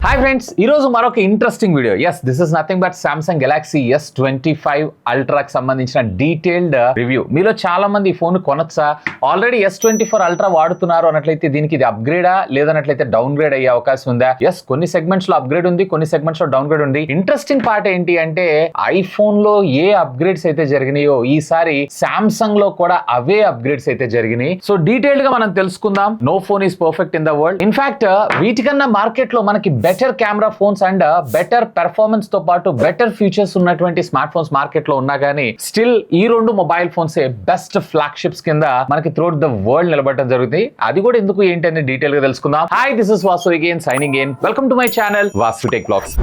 Hi friends, ఈ రోజు మరొక interesting video. This is nothing but Samsung Galaxy S25 అల్ట్రాకి సంబంధించిన డీటెయిల్డ్ రివ్యూ. మీలో చాలా మంది ఈ ఫోన్ కొనొచ్చా, ఆల్రెడీ S24 అల్ట్రా వాడుతున్నారు అన్నట్లయితే దీనికి ఇది అప్గ్రేడా లేదన్నట్లయితే డౌన్ గ్రేడ్ అయ్యే అవకాశం ఉందా? కొన్ని సెగ్మెంట్స్ లో అప్గ్రేడ్ ఉంది, కొన్ని సెగ్మెంట్స్ లో డౌన్ గ్రేడ్ ఉంది. ఇంట్రెస్టింగ్ పార్ట్ ఏంటి అంటే ఐఫోన్ లో ఏ అప్గ్రేడ్స్ అయితే జరిగినాయో ఈసారి సామ్సంగ్ లో కూడా అవే అప్గ్రేడ్స్ అయితే జరిగినాయి. సో డీటెయిల్డ్ గా మనం తెలుసుకుందాం. No phone is perfect in the world. In fact వీటికన్నా మార్కెట్ లో మనకి better camera phones and better performance తో పాటు బెటర్ ఫీచర్స్ ఉన్నటువంటి స్మార్ట్ ఫోన్స్ మార్కెట్ లో ఉన్నా గానీ స్టిల్ ఈ రెండు మొబైల్ ఫోన్స్ బెస్ట్ ఫ్లాగ్షిప్స్ కింద మనకి త్రూఅవుట్ ద వరల్డ్ నిలబడటం జరుగుతుంది. అది కూడా ఎందుకు ఏంటి అని డీటెయిల్ గా తెలుసుకుందాం. Hi, this is Vasu again signing in. Welcome to my channel Vasu tech vlogs.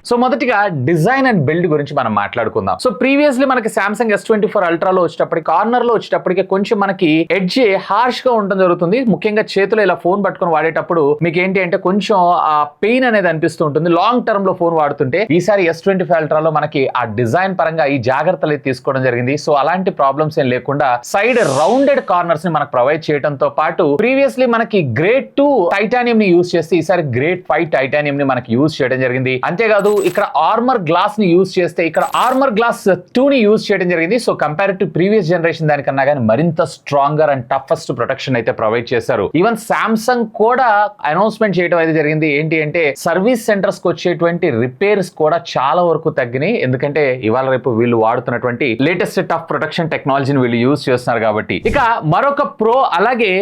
So మొదటిగా డిజైన్ అండ్ బిల్డ్ గురించి మనం మాట్లాడుకుందాం. సో ప్రీవియస్లీ మనకి సామ్సంగ్ S24 అల్ట్రాలో వచ్చేటప్పటికి కార్నర్ లో వచ్చేటప్పటికి కొంచెం మనకి ఎడ్జ్ హార్ష్ గా ఉండడం జరుగుతుంది. ముఖ్యంగా చేతిలో ఇలా ఫోన్ పట్టుకొని వాడేటప్పుడు మీకు ఏంటి అంటే కొంచెం ఆ పెయిన్ అనేది అనిపిస్తూ ఉంటుంది లాంగ్ టర్మ్ లో ఫోన్ వాడుతుంటే. ఈసారి S25 అల్ట్రాలో మనకి ఆ డిజైన్ పరంగా ఈ జాగ్రత్తలు తీసుకోవడం జరిగింది. సో అలాంటి ప్రాబ్లమ్స్ ఏం లేకుండా సైడ్ రౌండెడ్ కార్నర్స్ ని మనకు ప్రొవైడ్ చేయడంతో పాటు ప్రీవియస్లీ మనకి గ్రేడ్ 2 టైటానియం ని యూజ్ చేస్తే ఈసారి గ్రేడ్ 5 టైటానియం ని మనకి యూజ్ చేయడం జరిగింది. అంతేకాదు ఇక్కడ ఆర్మర్ గ్లాస్ ని యూజ్ చేస్తే ఇక్కడ ఆర్మర్ గ్లాస్ 2 ని యూజ్ చేయడం జరిగింది. So compare to previous generation దానికన్నా కానీ మరింత స్ట్రాంగర్ అండ్ టఫెస్ట్ ప్రొటెక్షన్ అయితే ప్రొవైడ్ చేశారు. ఈవెన్ సామ్సంగ్ కూడా అనౌన్స్మెంట్ చేయడం అయితే జరిగింది. ఏంటి అంటే సర్వీస్ సెంటర్స్ కి వచ్చేటువంటి రిపేర్స్ కూడా చాలా వరకు తగ్గినాయి. ఎందుకంటే ఇవాళ రేపు వీళ్ళు వాడుతున్నటువంటి లేటెస్ట్ టఫ్ ప్రొటెక్షన్ టెక్నాలజీని వీళ్ళు యూజ్ చేస్తున్నారు కాబట్టి. ఇక మరొక ప్రో అలాగే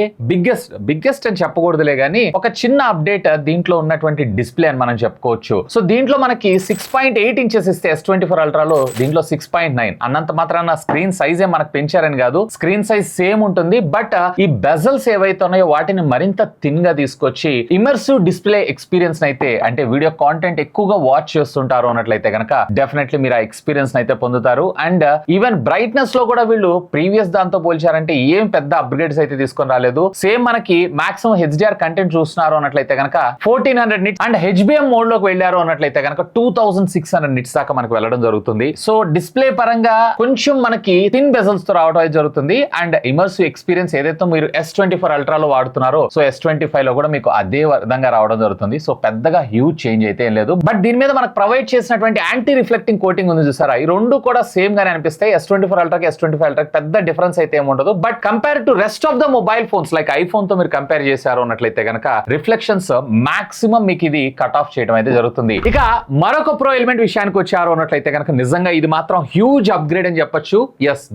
బిగ్గెస్ట్ అని చెప్పకూడదులే గానీ ఒక చిన్న అప్డేట్ దీంట్లో ఉన్నటువంటి డిస్ప్లే అని మనం చెప్పుకోవచ్చు. సో దీంట్లో మనకి 6.8 ఇంచెస్ ఇస్తే S24 అల్ట్రాలో దీంట్లో 6.9. అన్నంత మాత్రాన స్క్రీన్ సైజే మనకు పెంచారని కాదు, స్క్రీన్ సైజ్ సేమ్ ఉంటుంది. బట్ ఈ బెజల్స్ ఏవైతే ఉన్నాయో వాటిని మరింత థిన్ గా తీసుకొచ్చి ఇమర్సివ్ డిస్ప్లే ఎక్స్పీరియన్స్ అయితే అంటే వీడియో కాంటెంట్ ఎక్కువగా వాచ్ చేస్తుంటారు అన్నట్లయితే కనుక డెఫినెట్లీ మీరు ఆ ఎక్స్పీరియన్స్ అయితే పొందుతారు. అండ్ ఈవెన్ బ్రైట్నెస్ లో కూడా వీళ్ళు ప్రీవియస్ దాంతో పోల్చారంటే ఏం పెద్ద అప్గ్రేడ్స్ అయితే తీసుకొని రాలేదు. సేమ్ మనకి మాక్సిమం HDR కంటెంట్ చూస్తున్నారు అన్నట్లయితే కనుక 1400 నిట్స్ అండ్ HBM మోడ్ లోకి వెళ్ళారు అన్నట్లయితే కనుక 2600 నిట్స్ దాకా మనకు వెళ్ళడం జరుగుతుంది. సో డిస్ప్లే పరంగా కొంచెం మనకి థిన్ బెజల్స్ తో రావడం అయితే జరుగుతుంది. అండ్ ఇమర్సివ్ ఎక్స్పీరియన్స్ ఏదైతే మీరు S24 అల్ట్రాలో వాడుతున్నారో సో S25 లో కూడా మీకు అదే విధంగా రావడం జరుగుతుంది. సో పెద్దగా హ్యూజ్ చేంజ్ అయితే ఏం లేదు. బట్ దీని మీద మనకు ప్రొవైడ్ చేసినటువంటి యాంటీ రిఫ్లెక్టింగ్ కోటింగ్ ఉంది చూసారా, ఈ రెండు కూడా సేమ్ గానే అనిపిస్తాయి. S24 అల్ట్రాకి S25 అల్ట్రాకి పెద్ద డిఫరెన్స్ అయితే ఏమి ఉండదు. But compare to rest of the mobile phones like iPhone తో మీరు కంపేర్ చేశారు అన్నట్లయితే కనుక రిఫ్లెక్షన్స్ మాక్సిమం మీకు ఇది కట్ ఆఫ్ చేయడం అయితే జరుగుతుంది. ఇక మరొక ప్రో ఎలిమెంట్ విషయానికి వచ్చారు అన్నట్లయితే కనుక నిజంగా ఇది మాత్రం హ్యూజ్ అప్గ్రేడ్ అని చెప్పొచ్చు.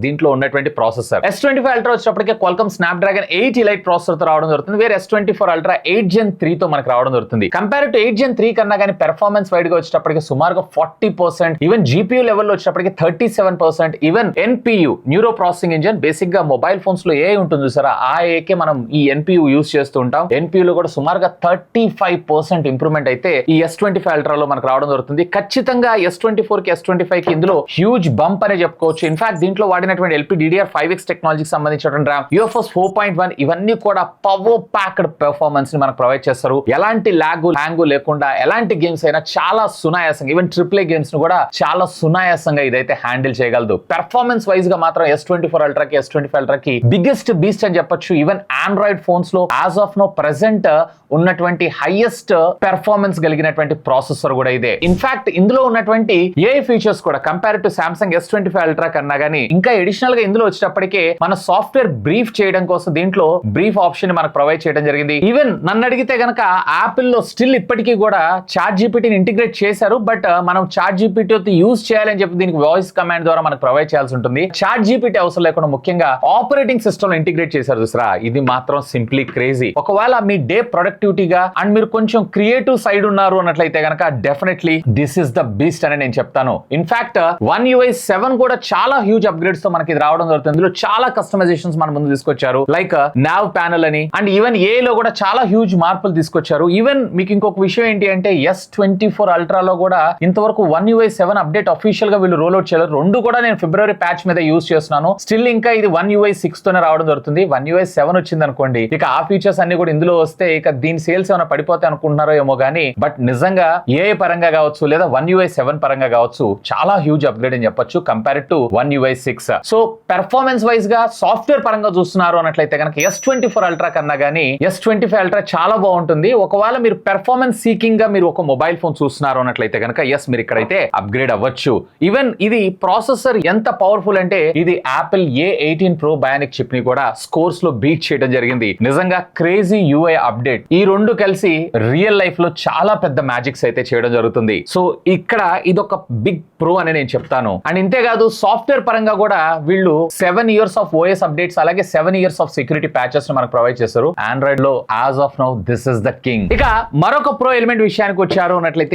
దీంట్లో ఉన్నటువంటి ప్రాసెసర్ S25 అల్ట్రా వచ్చేటప్పటికే Qualcomm Snapdragon 8 Elite ప్రాసెసర్ తో రావడం జరుగుతుంది. వేరే S24 అల్ట్రా 8 Gen 3 తో మనకు రావడం జరుగుతుంది. కంపేర్ టు 8 Gen 3 కన్నా కానీ పెర్ఫార్మెన్స్ వైడ్ గా వచ్చేటప్పటికి సుమారుగా 40%, ఈవెన్ GPU లెవెల్ లో వచ్చేటప్పటికి 37%, even NPU neuro processing engine basic గా మొబైల్ ఫోన్స్ లో ఏ ఉంటుంది చూసారా ఆ ఏకే మనం ఈ NPU యూజ్ చేస్తూ ఉంటాం. NPU లో కూడా సుమారుగా 35% ఇంప్రూవ్మెంట్ అయితే ఈ S25 అల్ట్రాలో మనకు రావడం జరుగుతుంది. ఖచ్చితంగా S24 కి S25 కి ఇందులో హ్యూజ్ బంప్ అనే చెప్పుకోవచ్చు. ఇన్ఫాక్ట్ దీంట్లో వాడినటువంటి LPDDR5X టెక్నాలజీకి సంబంధించినటువంటి RAM, UFS 4.1 ఇవన్నీ కూడా పవర్ ప్యాక్డ్ పెర్ఫార్మెన్స్ ని మనకు ప్రొవైడ్ చేస్తారు. ఎలాంటి హ్యాంగ్ లేకుండా ఎలాంటి గేమ్స్ అయినా చాలా సునాయాసంగా, ఈవెన్ AAA గేమ్స్ ను కూడా చాలా సునాయాసంగా ఇదైతే హ్యాండిల్ చేయగలదు. పెర్ఫార్మెన్స్ వైజ్ గా మాత్రం S24 అల్ట్రాకి S25 అల్ట్రాకి బిగ్గెస్ట్ బీస్ట్ అని చెప్పొచ్చు. ఈవెన్ ఆండ్రాయిడ్ ఫోన్స్ లో యాజ్ ఆఫ్ నో ప్రెసెంట్ ఉన్నటువంటి హైయెస్ట్ పెర్ఫార్మెన్స్ కలిగినటువంటి ప్రాసెసర్ కూడా ఇదే. ఇన్ఫాక్ట్ ఇందులో ఉన్నటువంటి AI ఫీచర్స్ కూడా compare to Samsung S25 ultra కన్నా గానీ ఇంకా అడిషనల్ గా ఇందులో వచ్చేటప్పటికే మన సాఫ్ట్వేర్ బ్రీఫ్ చేయడం కోసం దీంట్లో బ్రీఫ్ ఆప్షన్ మనకు ప్రొవైడ్ చేయడం జరిగింది. ఈవెన్ నన్ను అడిగితే గనక యాపిల్ లో స్టిల్ ఇప్పటికీ కూడా ChatGPT ని ఇంటిగ్రేట్ చేశారు. బట్ మనం ChatGPT యూజ్ చేయాలని చెప్పి దీనికి వాయిస్ కమాండ్ ద్వారా మనకు ప్రొవైడ్ చేయాల్సి ఉంటుంది. ChatGPT అవసరం లేకుండా ముఖ్యంగా ఆపరేటింగ్ సిస్టమ్ లో ఇంటిగ్రేట్ చేశారు చూసారా, ఇది మాత్రం సింప్లీ క్రేజీ. ఒకవేళ మీ డే ప్రొడక్టివిటీగా అండ్ మీరు కొంచెం క్రియేటివ్ సైడ్ ఉన్నారు అన్నట్లయితే కనుక definitely this is the beast అని నేను చెప్తాను. ఇన్ఫాక్ట్ One UI 7 కూడా చాలా హ్యూజ్ అప్గ్రేడ్స్ తో మనకి ఇది రావడం జరుగుతుంది. ఇందులో చాలా కస్టమైజేషన్స్ మన ముందు తీసుకొచ్చారు. లైక్ నావ్ ప్యానల్ అని అండ్ ఈవెన్ ఏ లో కూడా చాలా హ్యూజ్ మార్పులు తీసుకొచ్చారు. ఈవెన్ మీకు ఇంకొక విషయం ఏంటి అంటే S24 అల్ట్రాలో కూడా ఇంతవరకు One UI 7 అప్డేట్ అఫీషియల్ గా వీళ్ళు రోల్ అవుట్ చేయలేదు. రెండు కూడా నేను ఫిబ్రవరి ప్యాచ్ మీద యూజ్ చేస్తున్నాను. స్టిల్ ఇంకా ఇది One UI 6 తోనే రావడం జరుగుతుంది. One UI 7 వచ్చింది అనుకోండి, ఇక ఆ ఫీచర్స్ అన్ని కూడా ఇందులో వస్తే ఇక దీని సేల్స్ ఏమైనా పడిపోతాయి అనుకుంటున్నారో ఏమో గానీ, బట్ నిజంగా ఏ పరంగా కావచ్చు లేదా One UI 7 పరంగా కావచ్చు చాలా హ్యూజ్ అప్గ్రేడ్ అని చెప్పొచ్చు compare to One UI 6. So performance wise గా సాఫ్ట్వేర్ పరంగా చూస్తున్నారు అన్నట్లయితే కనుక S24 Ultra కన్నా గానీ S25 Ultra చాలా బాగుంటుంది. ఒకవేళ మీరు పెర్ఫార్మెన్స్ సీకింగ్ గా మీరు ఒక మొబైల్ ఫోన్ చూస్తున్నారు అన్నట్లయితే కనుక మీరు ఇక్కడైతే అప్గ్రేడ్ అవ్వచ్చు. ఈవెన్ ఇది ప్రాసెసర్ ఎంత పవర్ఫుల్ అంటే ఇది Apple A18 Pro Bionic chip ని కూడా స్కోర్స్ లో బీట్ చేయడం జరిగింది. నిజంగా క్రేజీ UI అప్డేట్. ఈ రెండు కలిసి రియల్ లైఫ్ లో చాలా పెద్ద మ్యాజిక్స్ అయితే చేయడం జరుగుతుంది. సో ఇక్కడ ఇదొక బిగ్ ప్రో అని నేను చెప్తాను. అండ్ ఇంతేకాదు సాఫ్ట్వేర్ పరంగా కూడా వీళ్ళు 7 years ఆఫ్ OS అప్డేట్స్ అలాగే 7 years ఆఫ్ సెక్యూరిటీ ప్యాచెస్ మనకు ప్రొవైడ్ చేస్తారు. ఆండ్రాయిడ్ లో as of now this is the king. ఇక మరొక ప్రో ఎలిమెంట్ విషయానికి వచ్చారు అన్నట్లయితే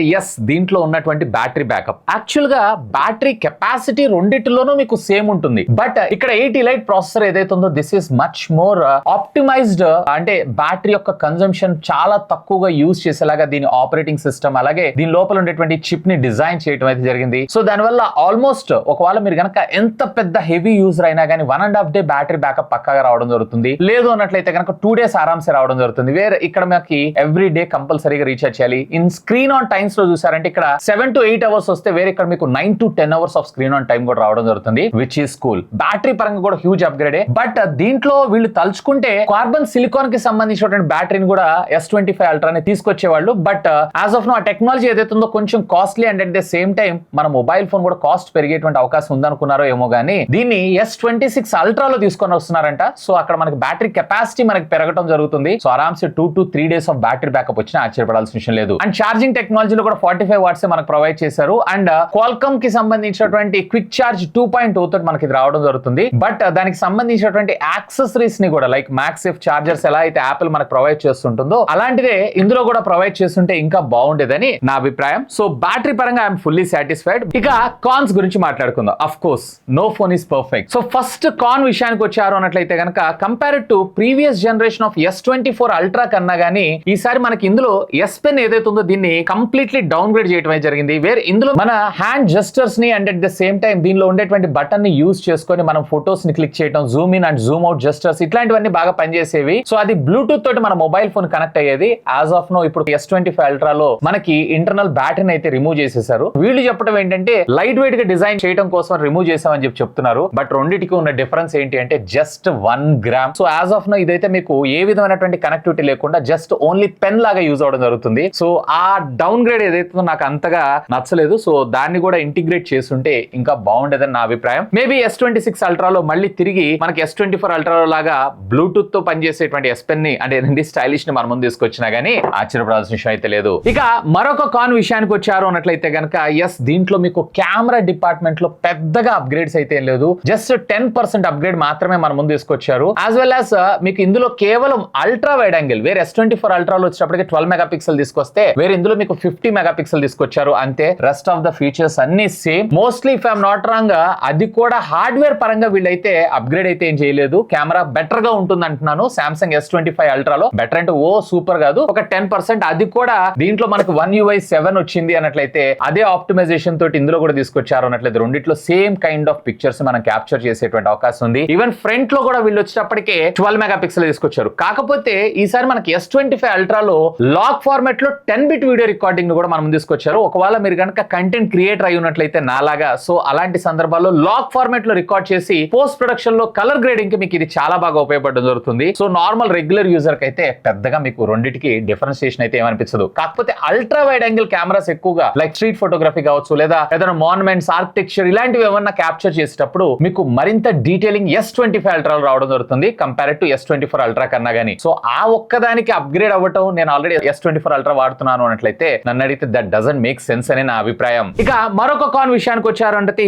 దీంట్లో ఉన్నటువంటి బ్యాటరీ బ్యాకప్. యాక్చువల్ గా బ్యాటరీ కెపాసిటీ రెండిటిలోనూ మీకు సేమ్ ఉంటుంది. బట్ ఇక్కడ 8 Elite ప్రాసెసర్ ఏదైతే ఉందో this is much more optimised. అంటే బ్యాటరీ యొక్క కన్జంప్షన్ చాలా తక్కువగా యూజ్ చేసేలాగా దీని ఆపరేటింగ్ సిస్టమ్ అలాగే దీని లోపల ఉండేటువంటి చిప్ ని డిజైన్ చేయడం అయితే జరిగింది. సో దానివల్ల ఆల్మోస్ట్ ఒకవేళ మీరు కనుక ఎంత పెద్ద హెవీ యూజర్ అయినా కానీ 1.5 day బ్యాటరీ బ్యాకప్ పక్కాగా రావడం జరుగుతుంది. లేదు అన్నట్లయితే కనుక 2 days ఆరామ్సే రావడం జరుగుతుంది. వేరే ఇక్కడ మనకి ఎవ్రీ డే కంపల్సరీగా రీఛార్జ్ చేయాలి. ఇన్ స్క్రీన్ ఆన్ టైమ్స్ లో చూసారంటే ఇక్కడ 7 to 8 hours వస్తే వేరే ఇక్కడ మీకు 9 to 10 hours off screen on time కూడా రావడం జరుగుతుంది, విచ్ ఈస్ కూల్. బ్యాటరీ పరంగా కూడా హ్యూజ్ అప్గ్రేడే. బట్ దీంట్లో వీళ్ళు తలుచుకుంటే కార్బన్ సిలికాన్ కి సంబంధించినటువంటి బ్యాటరీని కూడా S25 Ultra ని తీసుకొచ్చేవాళ్ళు. బట్ యాజ్ ఆఫ్ నో ఆ టెక్నాలజీ ఏదైతే ఉందో కొంచెం costly and at the same time మన మొబైల్ ఫోన్ కూడా కాస్ట్ పెరిగేటువంటి అవకాశం ఉందనుకున్నారో ఏమో గానీ దీన్ని S26 Ultra లో తీసుకొని వస్తున్నారంట. సో అక్కడ మనకి బ్యాటరీ కెపాసిటీ మనకి పెరగడం జరుగుతుంది. సో ఆరామ్సే 2 to 3 days of battery backup వచ్చినా ఆశ్చర్యపడాల్సిన విషయం లేదు. అండ్ ఛార్జింగ్ టెక్నాలజీలో కూడా 45 watts మనకు ప్రొవైడ్ చేశారు. అండ్ క్వాల్కమ్ కి సంబంధించినటువంటి క్విక్ ఛార్జ్ 2.0 తోటి మనకి ఇది రావడం జరుగుతుంది. బట్ దానికి సంబంధించినటువంటి యాక్సెసరీస్ ని కూడా లైక్ మ్యాక్సేఫ్ చార్జర్స్ ఎలా అయితే యాపిల్ మనకు ప్రొవైడ్ చేస్తుంటుందో అలాంటిదే ఇందులో కూడా ప్రొవైడ్ చేస్తుంటే ఇంకా బాగుండేదని నా అభిప్రాయం. సో బ్యాటరీ పరంగా ఐఎమ్ ఫుల్లీ సాటిస్ఫైడ్. ఇక కాన్స్ గురించి మాట్లాడుకుందాం. Of course no phone is perfect. So first con విషయానికి వచ్చారు అన్నట్లయితే కనుక compare to previous generation of S24 Ultra కన్నా గానీ ఈసారి మనకి ఇందులో S Pen ఏదైతే ఉందో దీన్ని కంప్లీట్లీ డౌన్ గ్రేడ్ చేయడం జరిగింది. వేరే ఇందులో మన హ్యాండ్ జెస్టర్స్ ని and at the same time దీనిలో ఉండేటువంటి బటన్ ని యూజ్ చేసుకొని మనం ఫోటోస్ ని క్లిక్ చేయడం, Zoom in and Zoom out gestures ఇట్లాంటివన్నీ బాగా పనిచేసేవి. సో అది బ్లూటూత్ తోటి మన మొబైల్ ఫోన్ కనెక్ట్ అయ్యేది. యాజ్ ఆఫ్ నో ఇప్పుడు S25 Ultra లో మనకి ఇంటర్నల్ బ్యాటరీని అయితే రిమూవ్ చేసేసారు. వీళ్ళు చెప్పడం ఏంటంటే లైట్ వెయిట్ గా డిజైన్ చేయడం కోసం రిమూవ్ చేసామని చెప్తున్నారు. బట్ రెండింటికి ఉన్న డిఫరెన్స్ ఏంటి అంటే just 1 gram. So as of now ఇదైతే మీకు ఏ విధమైనటువంటి కనెక్టివిటీ లేకుండా జస్ట్ ఓన్లీ పెన్ లాగా యూజ్ అవడం జరుగుతుంది. సో ఆ డౌన్ గ్రేడ్ ఏదైతే నాకు అంతగా నచ్చలేదు. సో దాన్ని కూడా ఇంటిగ్రేట్ చేస్తుంటే ఇంకా బాగుండేదని నా అభిప్రాయం. మేబీ S26 Ultra లో మళ్ళీ తిరిగి మనకి S24 Ultra లాగా బ్లూటూత్ తో పనిచేసేటువంటి S Pen ని అంటే స్టైలిష్ ని మన ముందు తీసుకొచ్చినా గానీ ఆశ్చర్యపడాల్సిన విషయం అయితే లేదు. ఇక మరొక కాన్ విషయానికి వచ్చారు అన్నట్లయితే కనుక దీంట్లో మీకు కెమెరా డిపార్ట్మెంట్ లో పెద్దగా అప్గ్రేడ్స్ అయితే ఏం లేదు. జస్ట్ 10% అప్గ్రేడ్ మాత్రమే మన ముందు తీసుకొచ్చారు. యాజ్ వెల్ యాజ్ మీకు ఇందులో కేవలం అల్ట్రా వైడ్ యాంగిల్ వేరే S24 Ultra లో వచ్చేటప్పటికి 12 megapixel తీసుకొస్తే వేరే ఇందులో మీకు 50 megapixel తీసుకొచ్చారు. అంతే, రెస్ట్ ఆఫ్ ద ఫీచర్స్ అన్ని same. Mostly if I'm not wrong అది కూడా హార్డ్వేర్ పరంగా వీళ్ళైతే అప్గ్రేడ్ అయితే ఏం చేయలేదు. కెమెరా బెటర్ గా ఉంటుంది అంటున్నాను Samsung S25 Ultra లో. బెటర్ అంటే సూపర్ కాదు, ఒక 10%. అది కూడా దీంట్లో మనకు One UI 7 వచ్చింది అన్నట్లయితే అదే ఆప్టిమైజేషన్ తోటి ఇందులో కూడా తీసుకొచ్చారు అన్నట్లయితే రెండిట్లో సేమ్ కైండ్ ఆఫ్ పిక్చర్స్ మనం క్యాప్చర్ చేసేటువంటి అవకాశం ఉంది. ఈవెన్ ఫ్రంట్ లో కూడా వీళ్ళు వచ్చేటప్పటికే 12 megapixel తీసుకొచ్చారు. కాకపోతే ఈసారి మనకి S25 Ultra లో లాగ్ ఫార్మాట్ లో 10-bit వీడియో రికార్డింగ్ ను కూడా మనం తీసుకొచ్చారు. ఒకవేళ మీరు కనుక కంటెంట్ క్రియేటర్ అయి ఉన్నట్లయితే నాలాగా సో అలాంటి సందర్భాల్లో లాగ్ ఫార్మాట్ లో రికార్డ్ చేసి పోస్ట్ ప్రొడక్షన్ లో కలర్ గ్రేడింగ్ కి మీకు ఇది చాలా బాగా ఉపయోగపడడం జరుగుతుంది. సో నార్మల్ రెగ్యులర్ యూజర్ కి అయితే పెద్దగా మీకు రెండింటికి డిఫరెన్షియేషన్ అయితే ఏమనిపించదు. కాకపోతే అల్ట్రా వైడ్ యాంగిల్ కెమెరాస్ ఎక్కువగా లైక్ స్ట్రీట్ ఫోటోగ్రఫీ కావచ్చు లేదా ఏదైనా మాన్యుమెంట్స్ ఆర్కిటెక్చర్ ఇలాంటివి ఏమన్నా క్యాప్చర్ చేసేటప్పుడు మీకు మరింత డీటెయిలింగ్ S25 Ultra రావడం జరుగుతుంది కంపేర్ టు S24 Ultra కన్నా గానీ. సో ఆ ఒక్కదానికి అప్గ్రేడ్ అవ్వటం నేను ఆల్రెడీ S24 Ultra వాడుతున్నాను అన్నట్లయితే నన్ను అడిగితే దట్ డజంట్ మేక్ సెన్స్ అని నా అభిప్రాయం. ఇక మరొక కాన్ విషయానికి వచ్చారంటే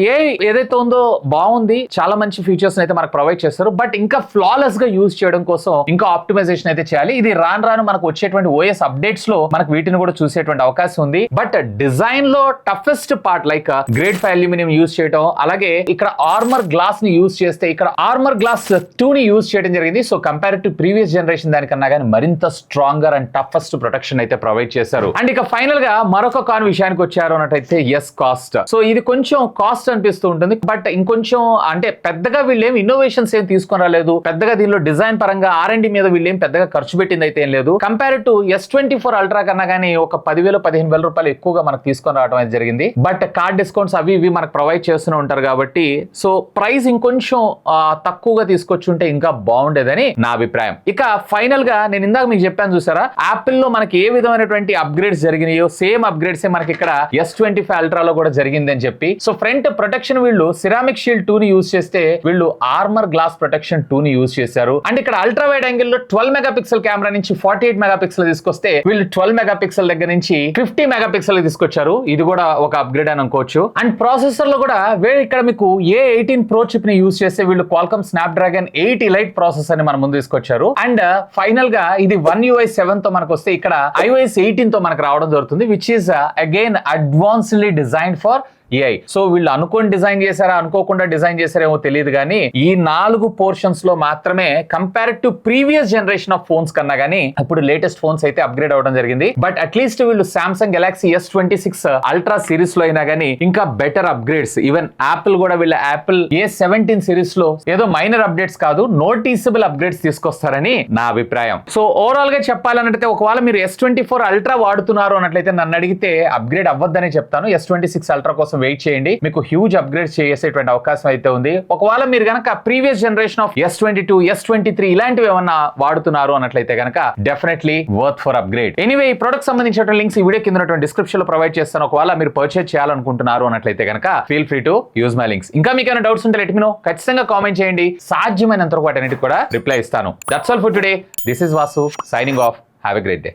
ఏదైతే ఉందో బాగుంది, చాలా మంచి ఫీచర్స్ అయితే మనకు ప్రొవైడ్ చేస్తారు. బట్ ఇంకా ఫ్లాలెస్ గా యూజ్ చేయడం కోసం ఇంకా ఆప్టిమైజేషన్ అయితే చేయాలి. ఇది రాను మనకు వచ్చేటువంటి OS అప్డేట్స్ లో మనకు వీటిని కూడా చూసేటువంటి అవకాశం ఉంది. బట్ డిజైన్ లో toughest part like grade 5 aluminium use చేయడం, అలాగే ఇక్కడ ఆర్మర్ గ్లాస్ ని యూజ్ చేస్తే ఇక్కడ ఆర్మర్ గ్లాస్ 2 ని యూజ్ చేయడం జరిగింది. So compare to previous generation దానికన్నా కానీ మరింత స్ట్రాంగర్ అండ్ టఫెస్ట్ ప్రొటెక్షన్ అయితే ప్రొవైడ్ చేశారు. అండ్ ఇక ఫైనల్ గా మరొక కాన్ విషయానికి వచ్చారు అన్నట్టయితే కాస్ట్. సో ఇది కొంచెం కాస్ట్ అనిపిస్తూ ఉంటుంది. బట్ ఇంకొంచెం అంటే పెద్దగా వీళ్ళేం ఇన్నోవేషన్స్ ఏం తీసుకొని రాలేదు. పెద్దగా దీనిలో డిజైన్ పరంగా R&D మీద వీళ్ళేం పెద్దగా ఖర్చు పెట్టింది అయితే ఏం లేదు. కంపేర్ టు S24 Ultra కన్నా కానీ ఒక 10,000-15,000 రూపాయలు ఎక్కువగా మనకు తీసుకొని రావడం అయితే జరిగింది. బట్ కార్డ్ డిస్కౌంట్స్ అవి ఇవి మనకు ప్రొవైడ్ చేస్తూనే ఉంటారు కాబట్టి సో ప్రైస్ ఇంకొంచెం తక్కువగా తీసుకొచ్చి ఉంటే ఇంకా బాగుండేదని నా అభిప్రాయం. ఇక ఫైనల్ గా నేను ఇందాక మీకు చెప్పాను చూసారా, యాపిల్ లో మనకి ఏ విధమైనటువంటి అప్గ్రేడ్స్ జరిగినాయో సేమ్ అప్గ్రేడ్స్ మనకి ఇక్కడ S25 అల్ట్రాలో కూడా జరిగింది అని చెప్పి. సో ఫ్రంట్ ప్రొటెక్షన్ వీళ్ళు సిరామిక్ షీల్డ్ 2 ని యూజ్ చేస్తే వీళ్ళు ఆర్మర్ గ్లాస్ ప్రొటెక్షన్ 2 ని యూజ్ చేశారు. అండ్ ఇక్కడ అల్ట్రా వైడ్ యాంగిల్ లో 12 మెగాపిక్సెల్ కెమెరా నుంచి 48 మెగాపిక్సెల్ తీసుకొస్తే వీళ్ళు 12 మెగాపిక్సెల్ దగ్గర నుంచి 50 మెగాపిక్సెల్ తీసుకొచ్చారు. ఇది కూడా ఒక అప్గ్రేడ్ అని అనుకోవచ్చు. అండ్ ప్రాసెసర్ లో కూడా ఇక్కడ మీకు A18 Pro చిప్ ని యూజ్ చేస్తే వీళ్ళు Qualcomm Snapdragon 8 Elite ప్రాసెసర్ ని మన ముందు తీసుకొచ్చారు. అండ్ ఫైనల్ గా ఇది One UI 7 తో మనకు వస్తే ఇక్కడ iOS 18 తో మనకు రావడం జరుగుతుంది, which is again advancedly designed for AI. So వీళ్ళు అనుకోని డిజైన్ చేశారా అనుకోకుండా డిజైన్ చేశారేమో తెలియదు కానీ ఈ 4 పోర్షన్స్ లో మాత్రమే compare to previous generation of phones కన్నా గానీ ఇప్పుడు లేటెస్ట్ ఫోన్స్ అయితే అప్గ్రేడ్ అవడం జరిగింది. బట్ అట్లీస్ట్ వీళ్ళు Samsung Galaxy S26 Ultra series లో అయినా గానీ ఇంకా బెటర్ అప్గ్రేడ్స్, ఈవెన్ యాపిల్ కూడా వీళ్ళ యాపిల్ A17 సిరీస్ లో ఏదో మైనర్ అప్డేట్స్ కాదు నోటీసబుల్ అప్గ్రేడ్స్ తీసుకొస్తారని నా అభిప్రాయం. సో ఓవరాల్ గా చెప్పాలనంటే ఒకవేళ మీరు S24 Ultra వాడుతున్నారు అన్నట్లయితే నన్ను అడిగితే అప్గ్రేడ్ అవ్వద్దనే చెప్తాను. S26 Ultra కోసం వెయిట్ చేయండి, మీకు హ్యూజ్ అప్గ్రేడ్ చేసేటువంటి అవకాశం అయితే ఉంది. ఒకవేళ మీరు గనక previous generation of S22 S23 ఇలాంటివి ఏమన్నా వాడుతున్నారు అన్నట్లయితే గనక definitely worth for upgrade. Anyway ఈ ప్రొడక్ట్ సంబంధించిన లింక్స్ ఈ వీడియో కింద డిస్క్రిప్షన్ లో ప్రొవైడ్ చేస్తాను. ఒకవేళ మీరు పర్చేజ్ చేయాలనుకుంటున్నారు అన్నట్లయితే గనక feel free to use my links. ఇంకా మీకు ఏమైనా డౌట్స్ ఉంటే లెట్ మీ నో, ఖచ్చితంగా కామెంట్ చేయండి, సాధ్యమైనంత వరకు వాటన్నిటికి కూడా రిప్లై ఇస్తాను. That's all for today. This is Vasu signing off. Have a great day.